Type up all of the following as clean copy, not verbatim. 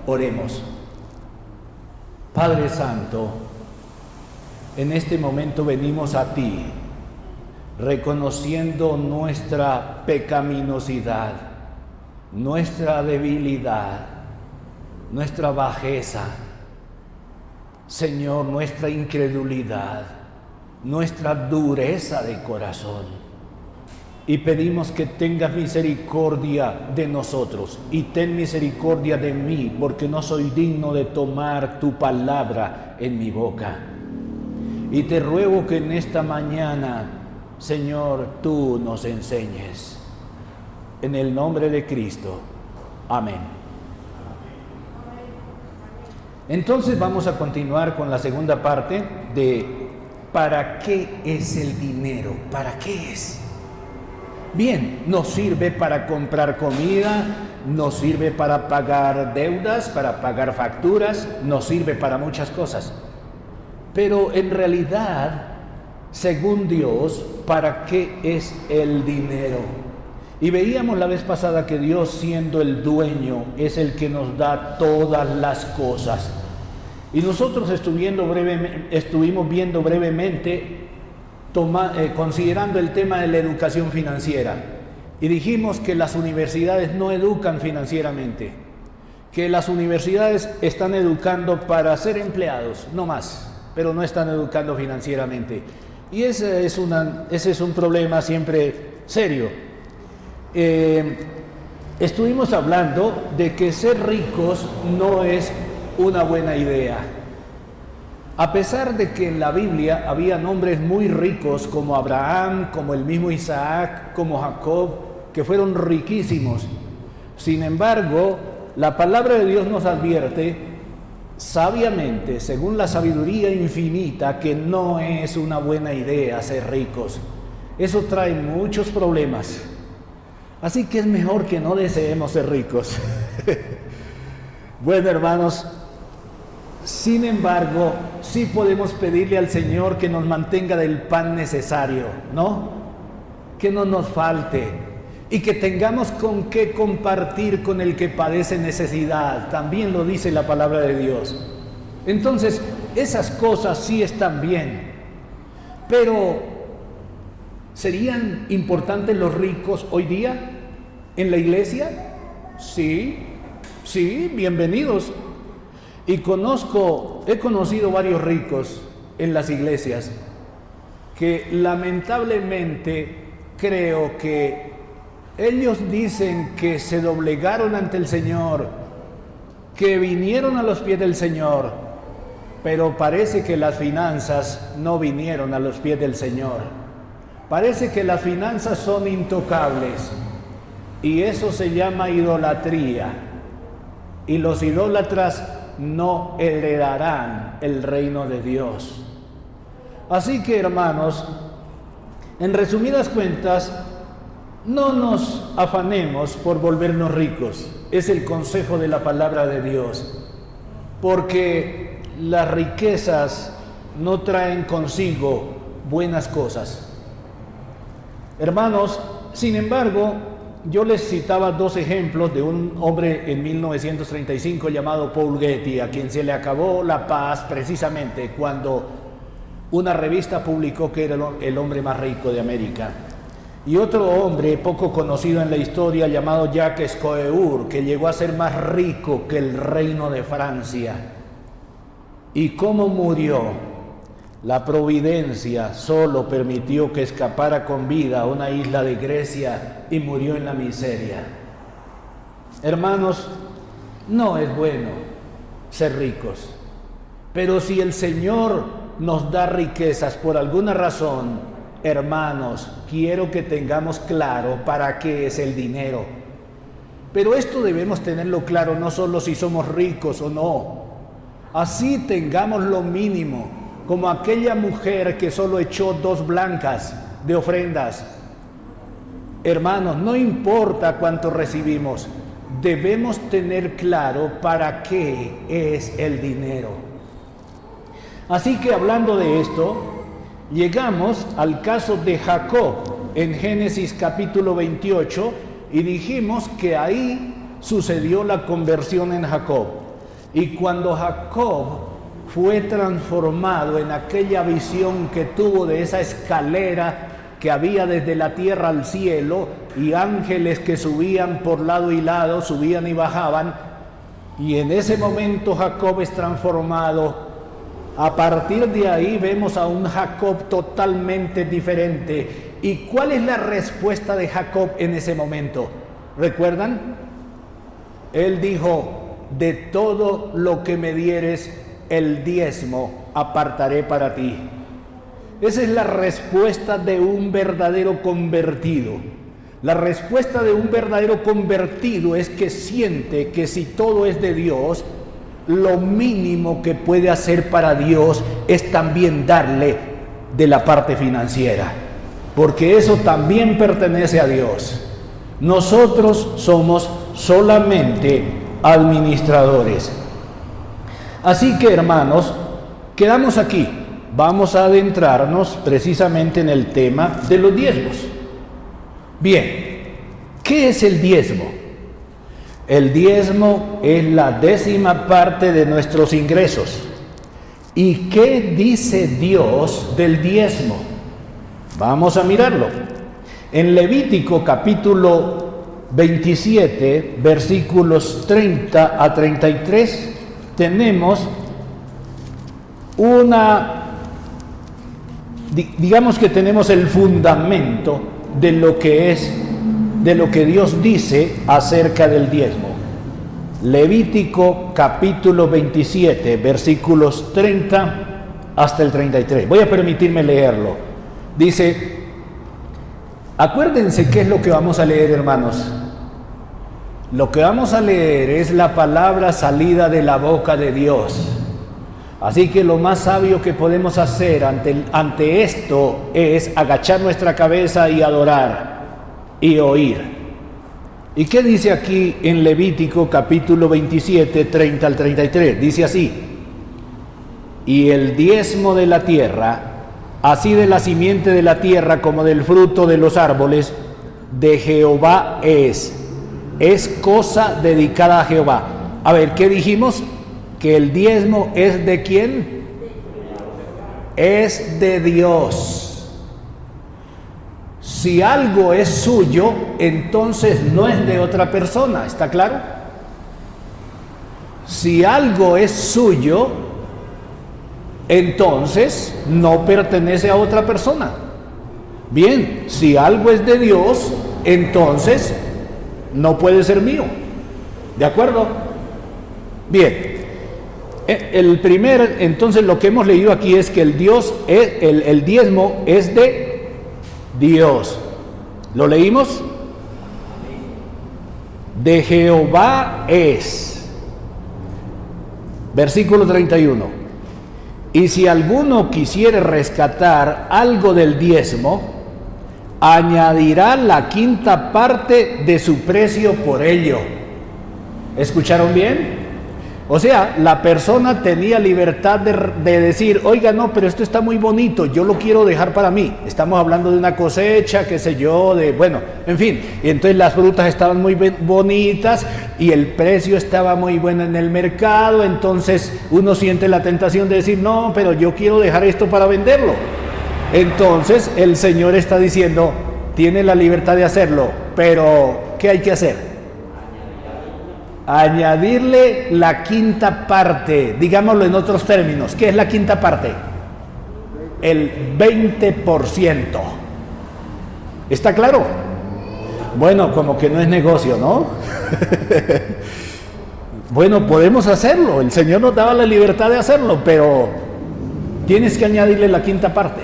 Oremos. Padre Santo, en este momento venimos a ti, reconociendo nuestra pecaminosidad, nuestra debilidad, nuestra bajeza, Señor, nuestra incredulidad, nuestra dureza de corazón. Y pedimos que tengas misericordia de nosotros y ten misericordia de mí, porque no soy digno de tomar tu palabra en mi boca. Y te ruego que en esta mañana, Señor, tú nos enseñes. En el nombre de Cristo. Amén. Entonces vamos a continuar con la segunda parte de ¿para qué es el dinero? ¿Para qué es? Bien, nos sirve para comprar comida, nos sirve para pagar deudas, para pagar facturas, nos sirve para muchas cosas. Pero en realidad, según Dios, ¿para qué es el dinero? Y veíamos la vez pasada que Dios, siendo el dueño, es el que nos da todas las cosas. Y nosotros estuvimos viendo brevemente considerando el tema de la educación financiera, y dijimos que las universidades no educan financieramente, que las universidades están educando para ser empleados, no más, pero no están educando financieramente, y ese es un problema siempre serio. Estuvimos hablando de que ser ricos no es una buena idea. A pesar de que en la Biblia había hombres muy ricos como Abraham, como el mismo Isaac, como Jacob, que fueron riquísimos. Sin embargo, la palabra de Dios nos advierte sabiamente, según la sabiduría infinita, que no es una buena idea ser ricos. Eso trae muchos problemas. Así que es mejor que no deseemos ser ricos. Bueno, hermanos, sin embargo, sí podemos pedirle al Señor que nos mantenga del pan necesario, ¿no? Que no nos falte y que tengamos con qué compartir con el que padece necesidad. También lo dice la palabra de Dios. Entonces, esas cosas sí están bien, pero ¿serían importantes los ricos hoy día en la iglesia? Sí, bienvenidos. Y he conocido varios ricos en las iglesias que lamentablemente creo que ellos dicen que se doblegaron ante el Señor, que vinieron a los pies del Señor, pero parece que las finanzas no vinieron a los pies del Señor. Parece que las finanzas son intocables y eso se llama idolatría. Y los idólatras no heredarán el reino de Dios. Así que, hermanos, en resumidas cuentas, no nos afanemos por volvernos ricos. Es el consejo de la palabra de Dios, porque las riquezas no traen consigo buenas cosas. Hermanos, sin embargo, yo les citaba dos ejemplos de un hombre en 1935 llamado Paul Getty, a quien se le acabó la paz precisamente cuando una revista publicó que era el hombre más rico de América. Y otro hombre poco conocido en la historia llamado Jacques Coeur, que llegó a ser más rico que el reino de Francia. ¿Y cómo murió? La providencia solo permitió que escapara con vida a una isla de Grecia y murió en la miseria. Hermanos, no es bueno ser ricos, pero si el Señor nos da riquezas por alguna razón, hermanos, quiero que tengamos claro para qué es el dinero. Pero esto debemos tenerlo claro no solo si somos ricos o no. Así tengamos lo mínimo, como aquella mujer que solo echó 2 blancas de ofrendas. Hermanos, no importa cuánto recibimos, debemos tener claro para qué es el dinero. Así que hablando de esto, llegamos al caso de Jacob en Génesis capítulo 28 y dijimos que ahí sucedió la conversión en Jacob. Y cuando Jacob fue transformado en aquella visión que tuvo de esa escalera que había desde la tierra al cielo y ángeles que subían por lado y lado, subían y bajaban, y en ese momento Jacob es transformado. A partir de ahí vemos a un Jacob totalmente diferente. ¿Y cuál es la respuesta de Jacob en ese momento? ¿Recuerdan? Él dijo: de todo lo que me dieres, el diezmo apartaré para ti. Esa es la respuesta de un verdadero convertido. La respuesta de un verdadero convertido es que siente que si todo es de Dios, lo mínimo que puede hacer para Dios es también darle de la parte financiera, porque eso también pertenece a Dios. Nosotros somos solamente administradores. Así que, hermanos, quedamos aquí. Vamos a adentrarnos precisamente en el tema de los diezmos. Bien, ¿qué es el diezmo? El diezmo es la 10ª parte de nuestros ingresos. ¿Y qué dice Dios del diezmo? Vamos a mirarlo. En Levítico capítulo 27, versículos 30 a 33, tenemos digamos que tenemos el fundamento de lo que Dios dice acerca del diezmo. Levítico capítulo 27, versículos 30 hasta el 33. Voy a permitirme leerlo. Dice, acuérdense qué es lo que vamos a leer, hermanos. Lo que vamos a leer es la palabra salida de la boca de Dios. Así que lo más sabio que podemos hacer ante esto es agachar nuestra cabeza y adorar y oír. ¿Y qué dice aquí en Levítico capítulo 27, 30 al 33? Dice así: y el diezmo de la tierra, así de la simiente de la tierra como del fruto de los árboles, de Jehová es cosa dedicada a Jehová. A ver, ¿qué dijimos? Que el diezmo es ¿de quién? Es de Dios. Si algo es suyo, entonces no es de otra persona, ¿está claro? Si algo es suyo, entonces no pertenece a otra persona. Bien, si algo es de Dios, entonces no puede ser mío. ¿De acuerdo? Bien. Entonces lo que hemos leído aquí es que el diezmo es de Dios. ¿Lo leímos? De Jehová es. Versículo 31. Y si alguno quisiere rescatar algo del diezmo, añadirá la 5ª parte de su precio por ello. ¿Escucharon bien? O sea, la persona tenía libertad de decir, oiga, no, pero esto está muy bonito, yo lo quiero dejar para mí. Estamos hablando de una cosecha, qué sé yo, bueno, en fin. Y entonces las frutas estaban muy bonitas y el precio estaba muy bueno en el mercado. Entonces uno siente la tentación de decir, no, pero yo quiero dejar esto para venderlo. Entonces el Señor está diciendo, tiene la libertad de hacerlo, pero ¿qué hay que hacer? Añadirle la 5ª parte, digámoslo en otros términos. ¿Qué es la 5ª parte? El 20%. ¿Está claro? Bueno, como que no es negocio, ¿no? Bueno, podemos hacerlo. El Señor nos daba la libertad de hacerlo, pero tienes que añadirle la 5ª parte.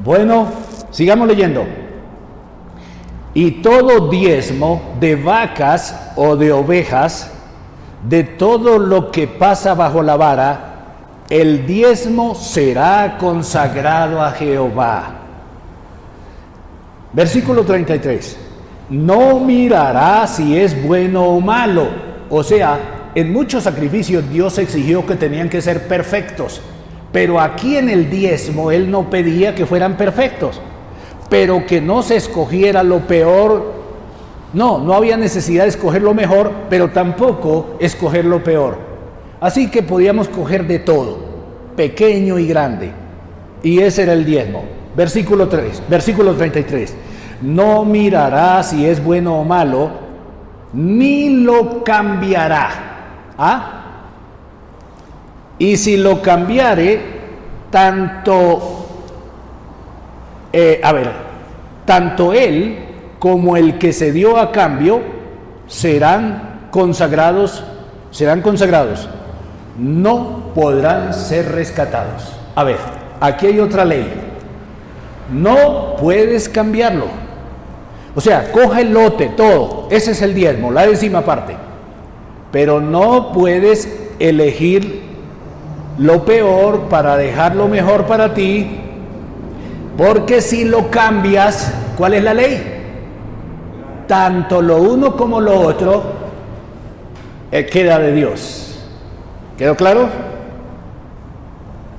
Bueno, sigamos leyendo. Y todo diezmo de vacas o de ovejas, de todo lo que pasa bajo la vara, el diezmo será consagrado a Jehová. Versículo 33. No mirará si es bueno o malo. O sea, en muchos sacrificios Dios exigió que tenían que ser perfectos, pero aquí en el diezmo Él no pedía que fueran perfectos, pero que no se escogiera lo peor No había necesidad de escoger lo mejor, pero tampoco escoger lo peor. Así que podíamos coger de todo, pequeño y grande. Y ese era el diezmo. Versículo 33. No mirará si es bueno o malo, ni lo cambiará. Y si lo cambiare, tanto él como el que se dio a cambio serán consagrados, no podrán ser rescatados. A ver, aquí hay otra ley. No puedes cambiarlo. O sea, coja el lote, todo. Ese es el diezmo, la 10ª parte. Pero no puedes elegir lo peor para dejar lo mejor para ti, porque si lo cambias, ¿cuál es la ley? Tanto lo uno como lo otro queda de Dios. ¿Quedó claro?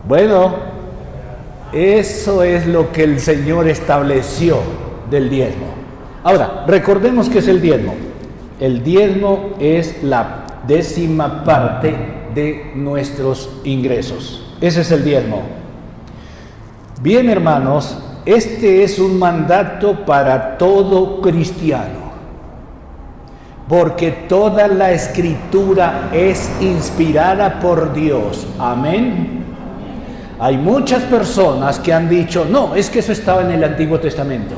Bueno, eso es lo que el Señor estableció del diezmo. Ahora, recordemos qué es el diezmo. El diezmo es la 10ª parte de nuestros ingresos. Ese es el diezmo. Bien, hermanos, este es un mandato para todo cristiano, porque toda la escritura es inspirada por Dios. Amén. Hay muchas personas que han dicho, no, es que eso estaba en el Antiguo Testamento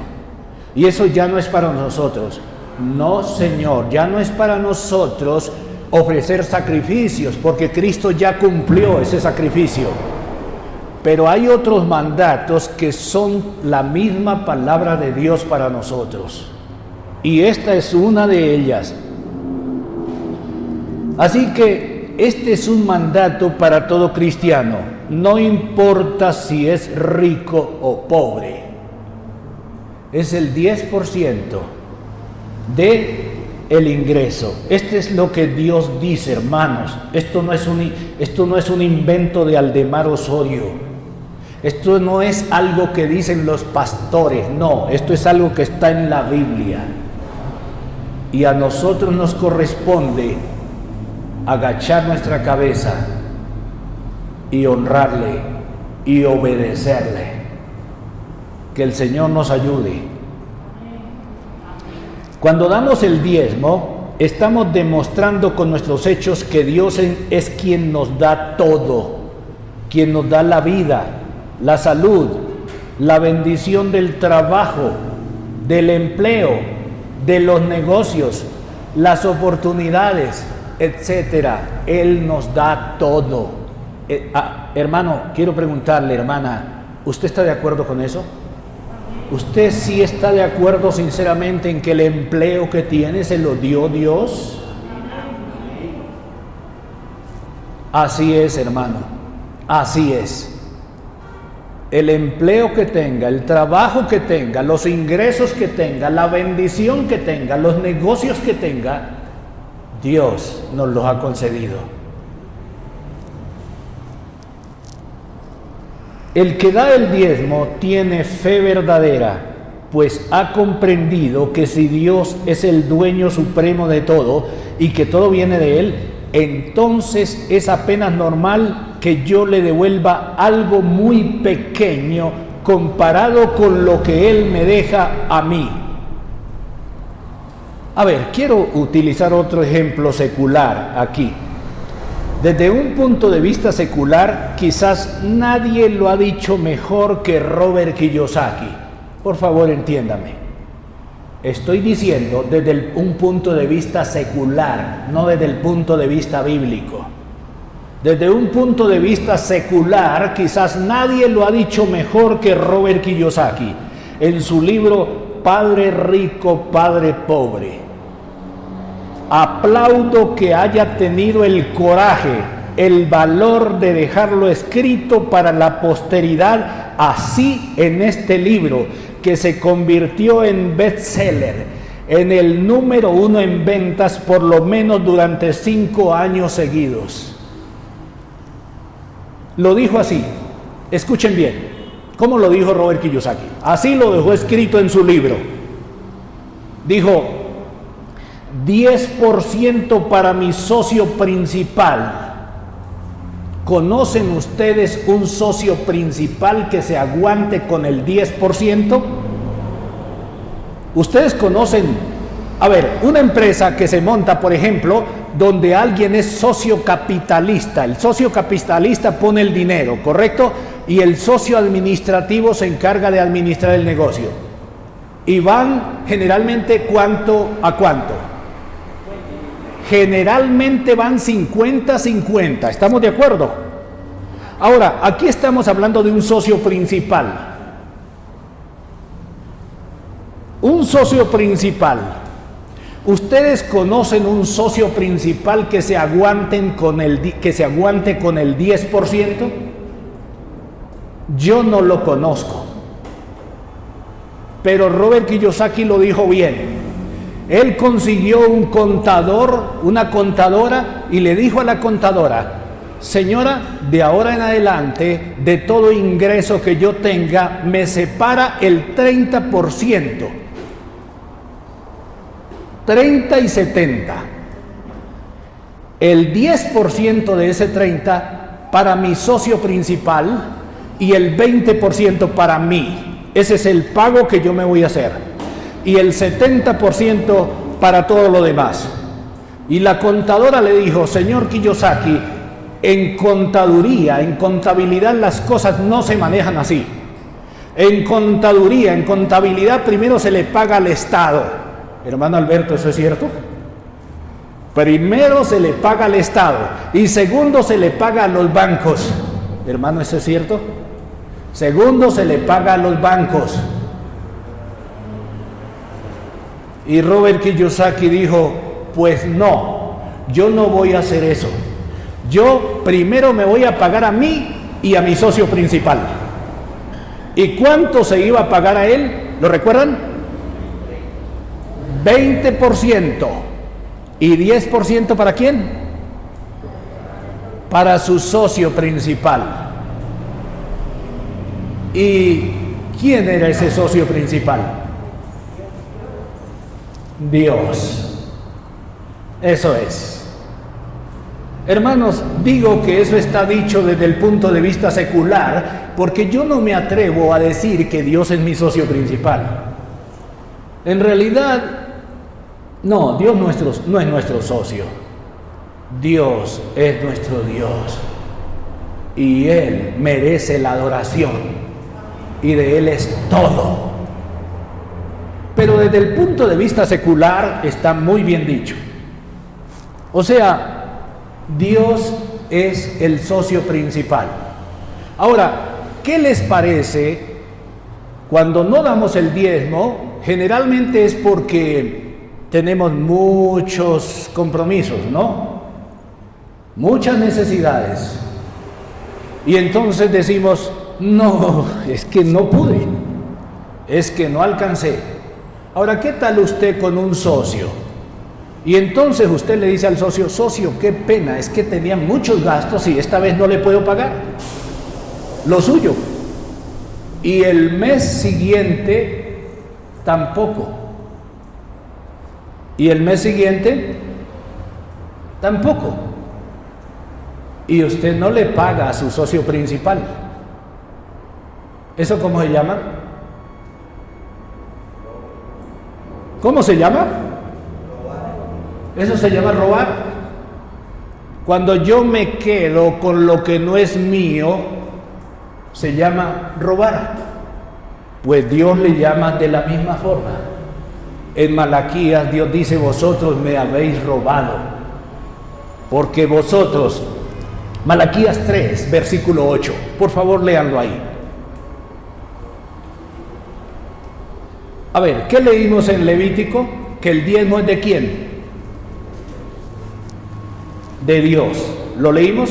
y eso ya no es para nosotros. No, Señor, ya no es para nosotros ofrecer sacrificios, porque Cristo ya cumplió ese sacrificio. Pero hay otros mandatos que son la misma palabra de Dios para nosotros. Y esta es una de ellas. Así que este es un mandato para todo cristiano. No importa si es rico o pobre. Es el 10% de el ingreso. Este es lo que Dios dice, hermanos. Esto no es un invento de Aldemar Osorio. Esto no es algo que dicen los pastores, no, esto es algo que está en la Biblia. Y a nosotros nos corresponde agachar nuestra cabeza y honrarle y obedecerle. Que el Señor nos ayude. Cuando damos el diezmo, estamos demostrando con nuestros hechos que Dios es quien nos da todo, quien nos da la vida, la salud, la bendición del trabajo, del empleo, de los negocios, las oportunidades, etcétera. Él nos da todo. Hermano, quiero preguntarle, hermana, ¿usted está de acuerdo con eso? ¿Usted sí está de acuerdo sinceramente en que el empleo que tiene se lo dio Dios? Así es, hermano, así es. El empleo que tenga, el trabajo que tenga, los ingresos que tenga, la bendición que tenga, los negocios que tenga, Dios nos los ha concedido. El que da el diezmo tiene fe verdadera, pues ha comprendido que si Dios es el dueño supremo de todo y que todo viene de Él, entonces es apenas normal que yo le devuelva algo muy pequeño comparado con lo que Él me deja a mí. A ver, quiero utilizar otro ejemplo secular aquí. Desde un punto de vista secular, quizás nadie lo ha dicho mejor que Robert Kiyosaki. Por favor, entiéndame. Estoy diciendo desde un punto de vista secular, no desde el punto de vista bíblico. Desde un punto de vista secular, quizás nadie lo ha dicho mejor que Robert Kiyosaki en su libro Padre Rico, Padre Pobre. Aplaudo que haya tenido el coraje, el valor de dejarlo escrito para la posteridad, así en este libro, que se convirtió en bestseller, en el número 1 en ventas por lo menos durante 5 años seguidos. Lo dijo así, escuchen bien, ¿cómo lo dijo Robert Kiyosaki? Así lo dejó escrito en su libro. Dijo: 10% para mi socio principal. ¿Conocen ustedes un socio principal que se aguante con el 10%? Ustedes conocen, a ver, una empresa que se monta, por ejemplo, donde alguien es socio capitalista. El socio capitalista pone el dinero, ¿correcto? Y el socio administrativo se encarga de administrar el negocio. Y van generalmente ¿cuánto a cuánto? Generalmente van 50-50, ¿estamos de acuerdo? Ahora, aquí estamos hablando de un socio principal. Un socio principal. ¿Ustedes conocen un socio principal que se aguante con el 10%? Yo no lo conozco. Pero Robert Kiyosaki lo dijo bien. Él consiguió un contador, una contadora, y le dijo a la contadora: señora, de ahora en adelante, de todo ingreso que yo tenga, me separa el 30%. 30 y 70. El 10% de ese 30 para mi socio principal y el 20% para mí. Ese es el pago que yo me voy a hacer. Y el 70% para todo lo demás. Y la contadora le dijo: señor Kiyosaki, en contaduría, en contabilidad, las cosas no se manejan así. En contaduría, en contabilidad, primero se le paga al Estado. Hermano Alberto, ¿eso es cierto? Primero se le paga al Estado y segundo se le paga a los bancos. Hermano, ¿eso es cierto? Segundo se le paga a los bancos. Y Robert Kiyosaki dijo: pues no, yo no voy a hacer eso. Yo primero me voy a pagar a mí y a mi socio principal. ¿Y cuánto se iba a pagar a él? ¿Lo recuerdan? 20%. ¿Y 10% para quién? Para su socio principal. ¿Y quién era ese socio principal? Dios. Eso es. Hermanos, digo que eso está dicho desde el punto de vista secular, porque yo no me atrevo a decir que Dios es mi socio principal. En realidad, no, Dios no es nuestro socio. Dios es nuestro Dios. Y Él merece la adoración. Y de Él es todo. Pero desde el punto de vista secular está muy bien dicho. O sea, Dios es el socio principal. Ahora, ¿qué les parece cuando no damos el diezmo? Generalmente es porque tenemos muchos compromisos, ¿no? Muchas necesidades. Y entonces decimos: no, es que no pude, es que no alcancé. Ahora, ¿qué tal usted con un socio? Y entonces usted le dice al socio: socio, qué pena, es que tenía muchos gastos y esta vez no le puedo pagar lo suyo. Y el mes siguiente tampoco. Y el mes siguiente tampoco. Y usted no le paga a su socio principal. ¿Eso cómo se llama? ¿Cómo se llama? Eso se llama robar. Cuando yo me quedo con lo que no es mío, se llama robar. Pues Dios le llama de la misma forma. En Malaquías Dios dice: vosotros me habéis robado, porque vosotros, Malaquías 3, versículo 8, por favor léanlo ahí. A ver, ¿qué leímos en Levítico? Que el diezmo es de ¿quién? De Dios. ¿Lo leímos?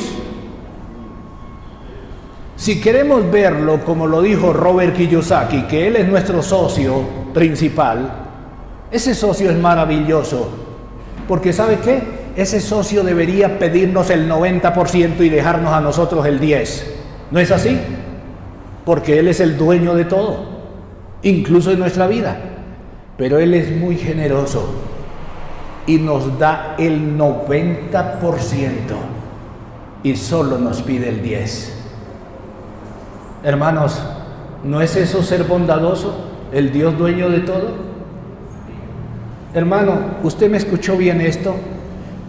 Si queremos verlo como lo dijo Robert Kiyosaki, que él es nuestro socio principal, ese socio es maravilloso, porque ¿sabe qué? Ese socio debería pedirnos el 90% y dejarnos a nosotros el 10%. ¿No es así? Porque él es el dueño de todo, incluso en nuestra vida. Pero él es muy generoso. y nos da el 90% y solo nos pide el 10%. Hermanos, ¿no es eso ser bondadoso? ¿El Dios dueño de todo? Hermano, ¿usted me escuchó bien esto?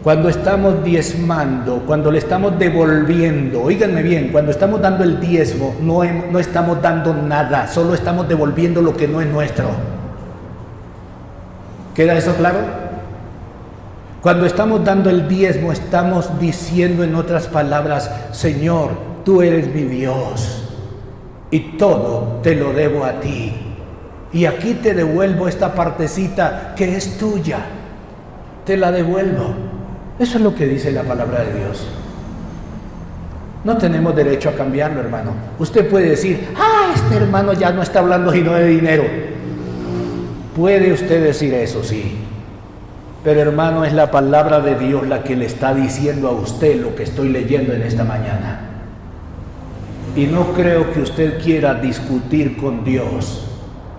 Cuando estamos diezmando, cuando le estamos devolviendo, oíganme bien, cuando estamos dando el diezmo, no estamos dando nada, solo estamos devolviendo lo que no es nuestro. ¿Queda eso claro? Cuando estamos dando el diezmo, estamos diciendo en otras palabras: Señor, tú eres mi Dios y todo te lo debo a ti. Y aquí te devuelvo esta partecita que es tuya, te la devuelvo. Eso es lo que dice la palabra de Dios. No tenemos derecho a cambiarlo, hermano. Usted puede decir: este hermano ya no está hablando sino de dinero. Puede usted decir eso, sí. Pero hermano, es la palabra de Dios la que le está diciendo a usted lo que estoy leyendo en esta mañana. Y no creo que usted quiera discutir con Dios,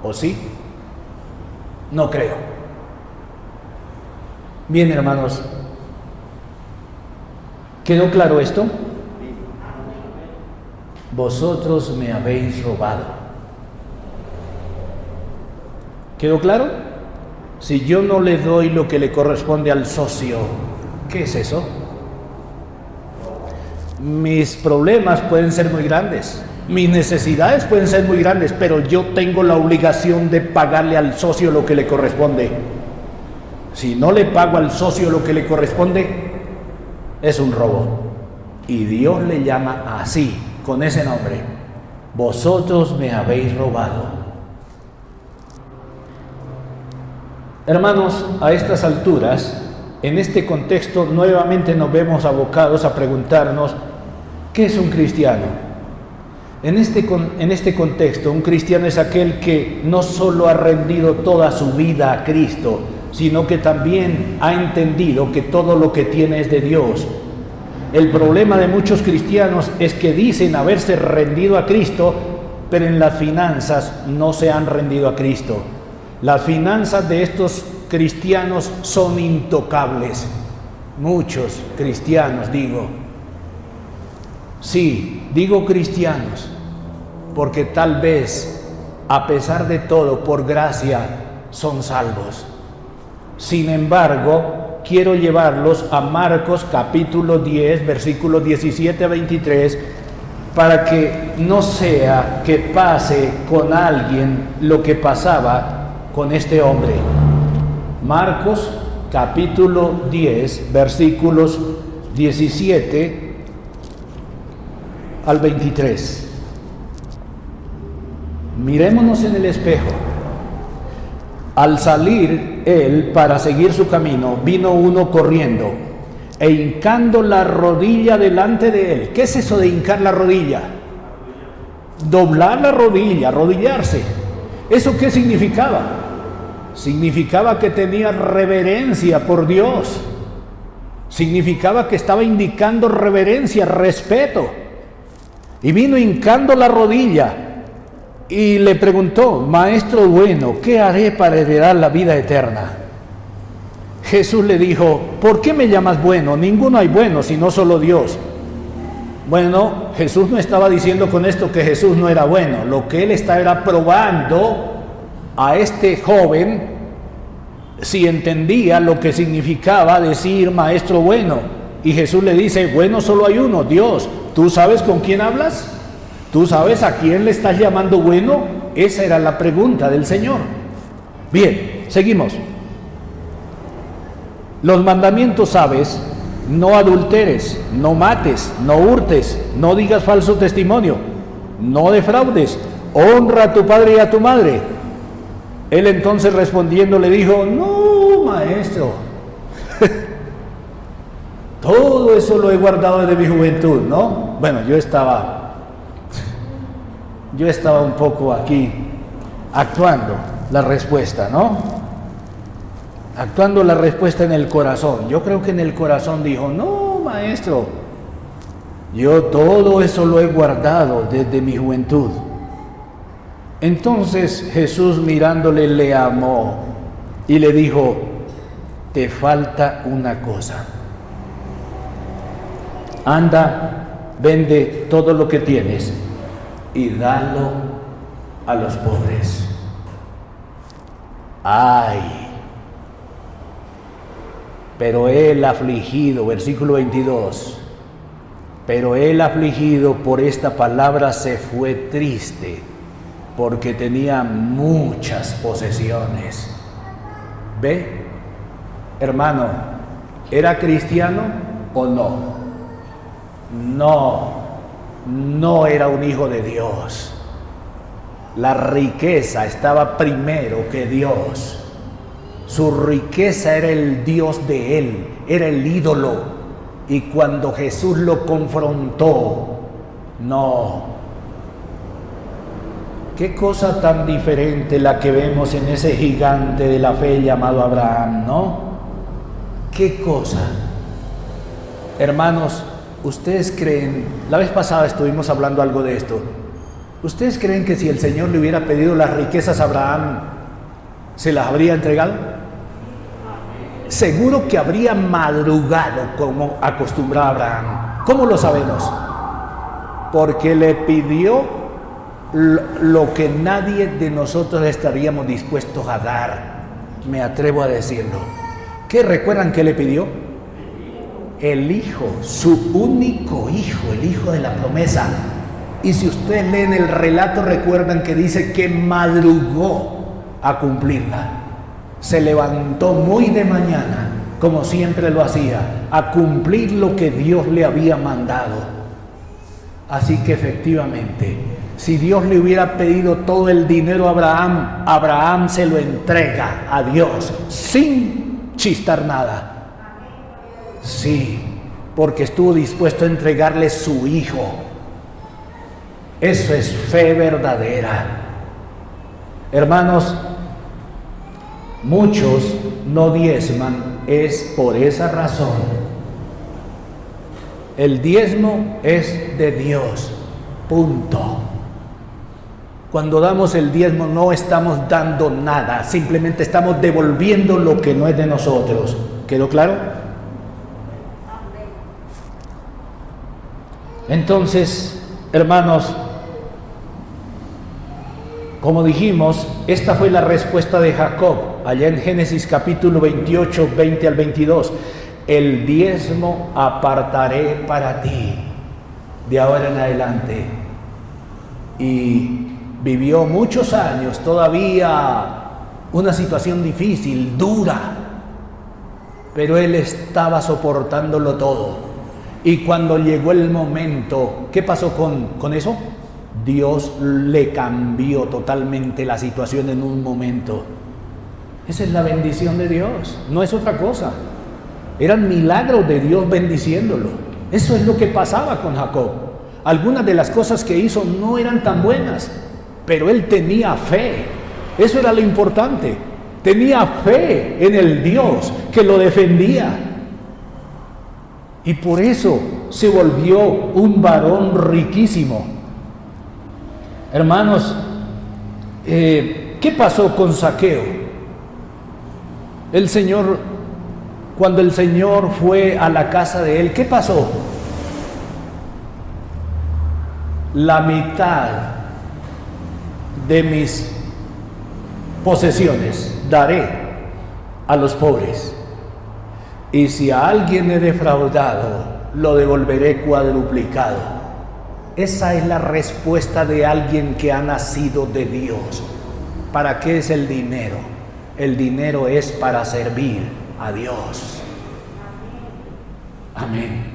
¿o sí? No creo. Bien, hermanos, ¿quedó claro esto? Vosotros me habéis robado. ¿Quedó claro? Si yo no le doy lo que le corresponde al socio, ¿qué es eso? Mis problemas pueden ser muy grandes, mis necesidades pueden ser muy grandes, pero yo tengo la obligación de pagarle al socio lo que le corresponde. Si no le pago al socio lo que le corresponde, es un robo. Y Dios le llama así, con ese nombre: vosotros me habéis robado. Hermanos, a estas alturas, en este contexto, nuevamente nos vemos abocados a preguntarnos: ¿qué es un cristiano? En este contexto, un cristiano es aquel que no solo ha rendido toda su vida a Cristo, sino que también ha entendido que todo lo que tiene es de Dios. El problema de muchos cristianos es que dicen haberse rendido a Cristo, pero en las finanzas no se han rendido a Cristo. Las finanzas de estos cristianos son intocables. Muchos cristianos, digo. Sí, digo cristianos, porque tal vez, a pesar de todo, por gracia, son salvos. Sin embargo, quiero llevarlos a Marcos capítulo 10, versículos 17 a 23, para que no sea que pase con alguien lo que pasaba con este hombre. Marcos capítulo 10, versículos 17 al 23. Mirémonos en el espejo. Al salir él para seguir su camino, vino uno corriendo e hincando la rodilla delante de él. ¿Qué es eso de hincar la rodilla? Doblar la rodilla, arrodillarse. ¿Eso qué significaba? Significaba que tenía reverencia por Dios. Significaba que estaba indicando reverencia, respeto. Y vino hincando la rodilla y le preguntó: Maestro bueno, ¿qué haré para heredar la vida eterna? Jesús le dijo: ¿por qué me llamas bueno? Ninguno hay bueno, sino solo Dios. Bueno, Jesús no estaba diciendo con esto que Jesús no era bueno. Lo que él estaba probando a este joven si entendía lo que significaba decir maestro bueno. Y Jesús le dice: bueno, solo hay uno, Dios. ¿Tú sabes con quién hablas? ¿Tú sabes a quién le estás llamando bueno? Esa era la pregunta del Señor. Bien, seguimos. Los mandamientos sabes: no adulteres, no mates, no hurtes, no digas falso testimonio, no defraudes, honra a tu padre y a tu madre. Él entonces respondiendo le dijo: no, maestro, todo eso lo he guardado desde mi juventud, ¿no? Bueno, yo estaba un poco aquí actuando la respuesta, ¿no? Actuando la respuesta en el corazón. Yo creo que en el corazón dijo: no, maestro, yo todo eso lo he guardado desde mi juventud. Entonces Jesús, mirándole, le amó y le dijo: te falta una cosa. Anda, vende todo lo que tienes y dalo a los pobres. Ay, pero él afligido, versículo 22, pero él afligido por esta palabra se fue triste, porque tenía muchas posesiones. ¿Ve? Hermano, ¿era cristiano o no? No era un hijo de Dios. La riqueza estaba primero que Dios. Su riqueza era el Dios de él, era el ídolo. Y cuando Jesús lo confrontó, no. Qué cosa tan diferente la que vemos en ese gigante de la fe llamado Abraham, ¿no? Qué cosa. Hermanos, ¿ustedes creen? La vez pasada estuvimos hablando algo de esto. ¿Ustedes creen que si el Señor le hubiera pedido las riquezas a Abraham, se las habría entregado? Seguro que habría madrugado como acostumbraba Abraham. ¿Cómo lo sabemos? Porque le pidió lo que nadie de nosotros estaríamos dispuestos a dar. Me atrevo a decirlo. ¿Qué recuerdan que le pidió? El hijo, su único hijo, el hijo de la promesa. Y si ustedes leen el relato, recuerdan que dice que madrugó a cumplirla. Se levantó muy de mañana, como siempre lo hacía, a cumplir lo que Dios le había mandado. Así que efectivamente, si Dios le hubiera pedido todo el dinero a Abraham, Abraham se lo entrega a Dios sin chistar nada. Sí, porque estuvo dispuesto a entregarle su hijo. Eso es fe verdadera. Hermanos, muchos no diezman, es por esa razón. El diezmo es de Dios, punto. Cuando damos el diezmo no estamos dando nada, simplemente estamos devolviendo lo que no es de nosotros. ¿Quedó claro? Entonces, hermanos, como dijimos, esta fue la respuesta de Jacob, allá en Génesis capítulo 28, 20 al 22. El diezmo apartaré para ti, de ahora en adelante. Y vivió muchos años, todavía una situación difícil, dura, pero él estaba soportándolo todo. Y cuando llegó el momento, ¿qué pasó con eso? Dios le cambió totalmente la situación en un momento. Esa es la bendición de Dios, no es otra cosa. Eran milagros de Dios bendiciéndolo. Eso es lo que pasaba con Jacob. Algunas de las cosas que hizo no eran tan buenas, pero él tenía fe. Eso era lo importante. Tenía fe en el Dios que lo defendía. Y por eso se volvió un varón riquísimo. Hermanos, ¿qué pasó con Zaqueo? Cuando el Señor fue a la casa de él, ¿qué pasó? La mitad de mis posesiones daré a los pobres. Y si a alguien he defraudado, lo devolveré cuadruplicado. Esa es la respuesta de alguien que ha nacido de Dios. ¿Para qué es el dinero? El dinero es para servir a Dios. Amén.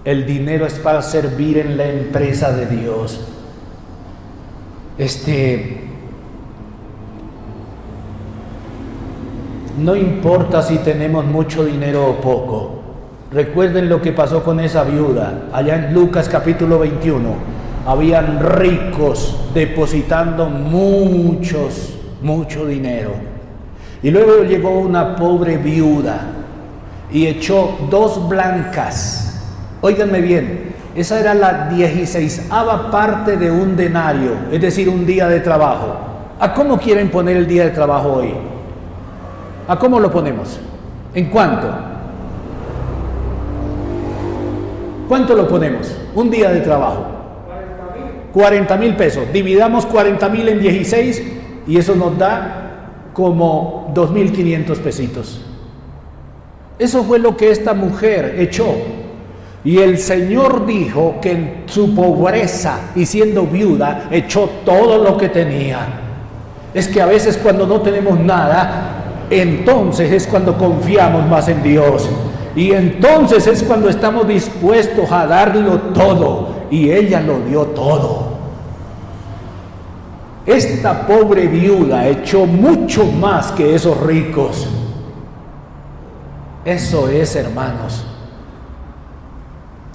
El dinero es para servir en la empresa de Dios. No importa si tenemos mucho dinero o poco. Recuerden lo que pasó con esa viuda. Allá en Lucas capítulo 21, habían ricos depositando mucho dinero. Y luego llegó una pobre viuda y echó 2 blancas. Óiganme bien, esa era la 16ª parte de un denario, es decir, un día de trabajo. ¿A cómo quieren poner el día de trabajo hoy? ¿A cómo lo ponemos? ¿En cuánto? ¿Cuánto lo ponemos? Un día de trabajo. 40,000 pesos. Dividamos 40,000 en 16 y eso nos da como 2,500 pesitos. Eso fue lo que esta mujer echó. Y el Señor dijo que en su pobreza y siendo viuda echó todo lo que tenía. Es que a veces cuando no tenemos nada, entonces es cuando confiamos más en Dios. Y entonces es cuando estamos dispuestos a darlo todo. Y ella lo dio todo. Esta pobre viuda echó mucho más que esos ricos. Eso es, hermanos.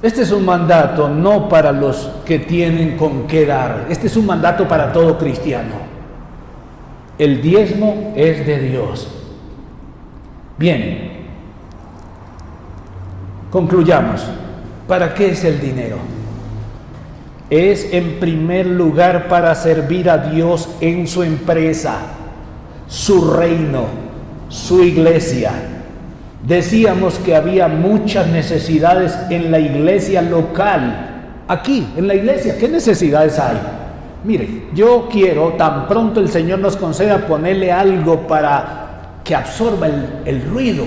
Este es un mandato no para los que tienen con qué dar. Este es un mandato para todo cristiano. El diezmo es de Dios. Bien. Concluyamos. ¿Para qué es el dinero? Es en primer lugar para servir a Dios en su empresa, su reino, su iglesia. Decíamos que había muchas necesidades en la iglesia local. Aquí, en la iglesia, ¿qué necesidades hay? Mire, yo quiero, tan pronto el Señor nos conceda, ponerle algo para que absorba el ruido.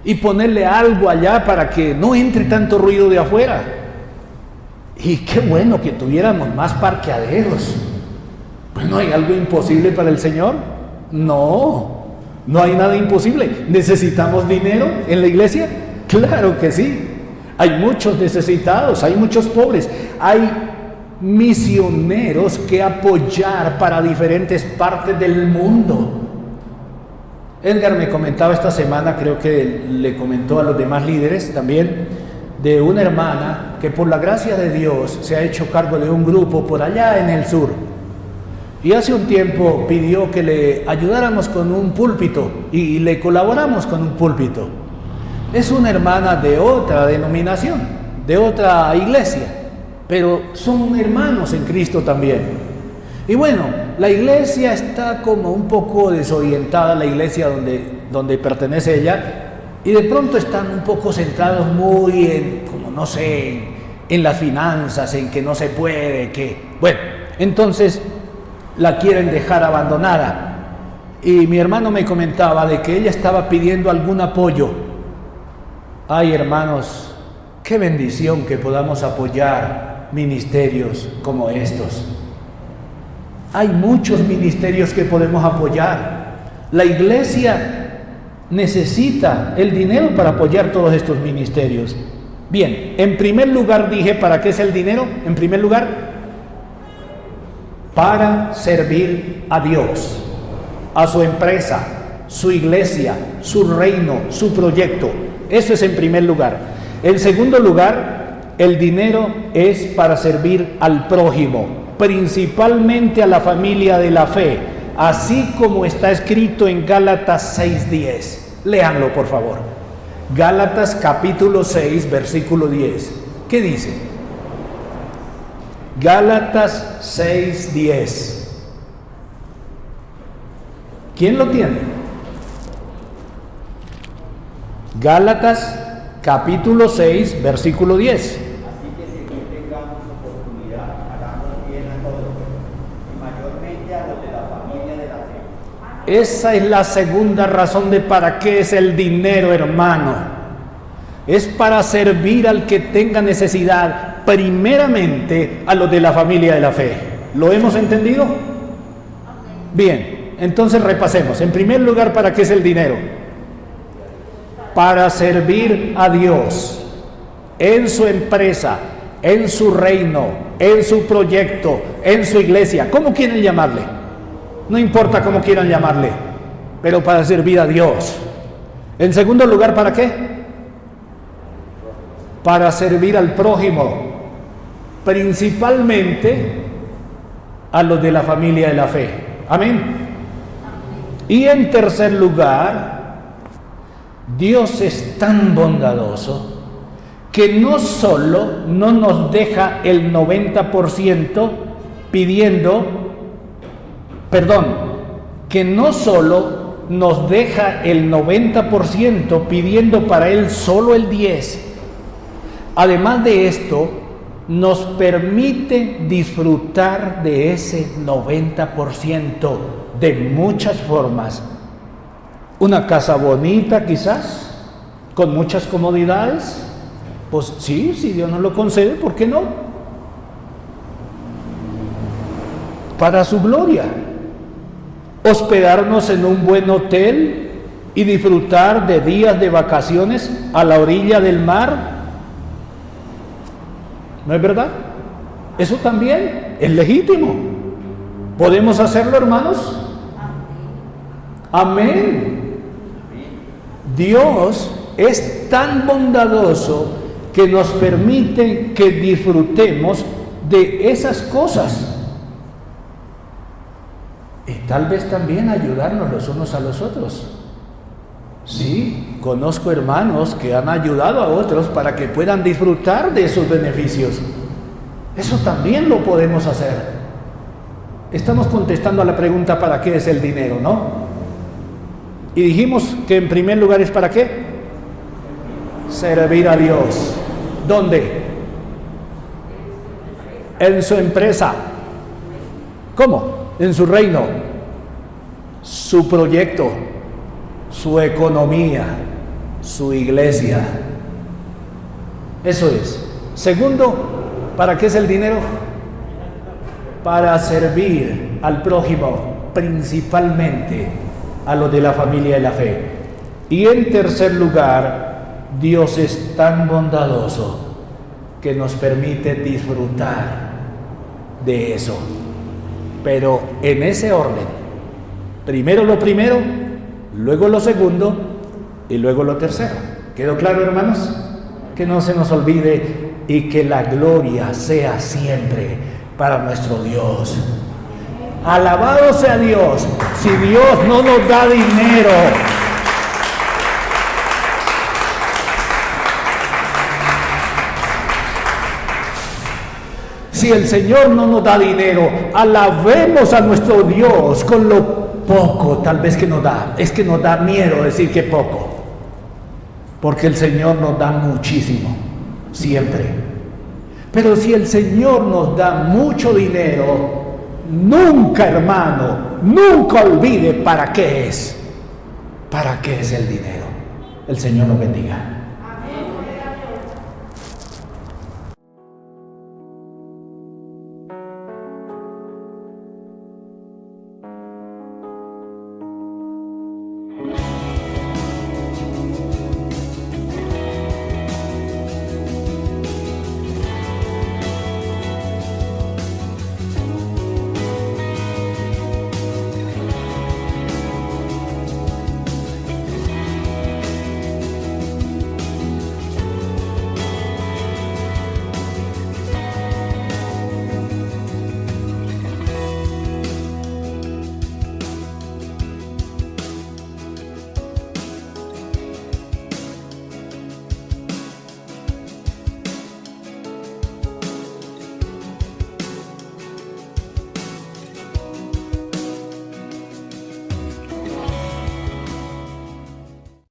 Y ponerle algo allá para que no entre tanto ruido de afuera. Y qué bueno que tuviéramos más parqueaderos. Pues no hay algo imposible para el Señor. No hay nada imposible. ¿Necesitamos dinero en la iglesia? Claro que sí. Hay muchos necesitados, hay muchos pobres, hay misioneros que apoyar para diferentes partes del mundo. Edgar me comentaba esta semana, creo que le comentó a los demás líderes también, de una hermana que por la gracia de Dios se ha hecho cargo de un grupo por allá en el sur. Y hace un tiempo pidió que le ayudáramos con un púlpito y le colaboramos con un púlpito. Es una hermana de otra denominación, de otra iglesia, pero son hermanos en Cristo también. Y bueno, la iglesia está como un poco desorientada, la iglesia donde pertenece ella, y de pronto están un poco centrados muy en, como no sé, en las finanzas, en que no se puede, que... Bueno, entonces la quieren dejar abandonada. Y mi hermano me comentaba de que ella estaba pidiendo algún apoyo. Ay, hermanos, qué bendición que podamos apoyar ministerios como estos. Hay muchos ministerios que podemos apoyar. La iglesia necesita el dinero para apoyar todos estos ministerios. Bien, en primer lugar dije, ¿para qué es el dinero? En primer lugar, para servir a Dios, a su empresa, su iglesia, su reino, su proyecto. Eso es en primer lugar. En segundo lugar, el dinero es para servir al prójimo, principalmente a la familia de la fe, así como está escrito en Gálatas 6:10. Léanlo, por favor. Gálatas capítulo 6, versículo 10. ¿Qué dice? Gálatas 6:10. ¿Quién lo tiene? Gálatas capítulo 6, versículo 10. Así que según tengamos oportunidad, hagamos bien a todos, y mayormente a los de la familia de la fe. Esa es la segunda razón de para qué es el dinero, hermano. Es para servir al que tenga necesidad, primeramente a los de la familia de la fe. ¿Lo hemos entendido? Bien, entonces repasemos. En primer lugar, ¿para qué es el dinero? Para servir a Dios en su empresa, en su reino, en su proyecto, en su iglesia. ¿Cómo quieren llamarle? No importa cómo quieran llamarle, pero para servir a Dios. En segundo lugar, ¿para qué? Para servir al prójimo, principalmente a los de la familia de la fe. Amén. Y en tercer lugar, Dios es tan bondadoso que no solo no nos deja el 90% pidiendo, que no solo nos deja el 90% pidiendo para Él solo el 10%. Además de esto, nos permite disfrutar de ese 90% de muchas formas. Una casa bonita quizás, con muchas comodidades, pues sí, si Dios nos lo concede, ¿por qué no? Para su gloria. Hospedarnos en un buen hotel y disfrutar de días de vacaciones a la orilla del mar. ¿No es verdad? Eso también es legítimo. ¿Podemos hacerlo, hermanos? Amén. Dios es tan bondadoso que nos permite que disfrutemos de esas cosas. Y tal vez también ayudarnos los unos a los otros. Sí, conozco hermanos que han ayudado a otros para que puedan disfrutar de esos beneficios. Eso también lo podemos hacer. Estamos contestando a la pregunta ¿para qué es el dinero?, ¿no? Y dijimos que en primer lugar es ¿para qué? Servir a Dios. ¿Dónde? En su empresa. ¿Cómo? En su reino, su proyecto, su economía, su iglesia. Eso es. Segundo, ¿para qué es el dinero? Para servir al prójimo, principalmente a los de la familia de la fe. Y en tercer lugar, Dios es tan bondadoso que nos permite disfrutar de eso. Pero en ese orden, primero lo primero, luego lo segundo y luego lo tercero. ¿Quedó claro, hermanos? Que no se nos olvide y que la gloria sea siempre para nuestro Dios. Alabado sea Dios. Si Dios no nos da dinero, si el Señor no nos da dinero, alabemos a nuestro Dios con lo poco tal vez que nos da. Es que nos da miedo decir que poco, porque el Señor nos da muchísimo, siempre. Pero si el Señor nos da mucho dinero, nunca, hermano, nunca olvide para qué es. ¿Para qué es el dinero? El Señor nos bendiga.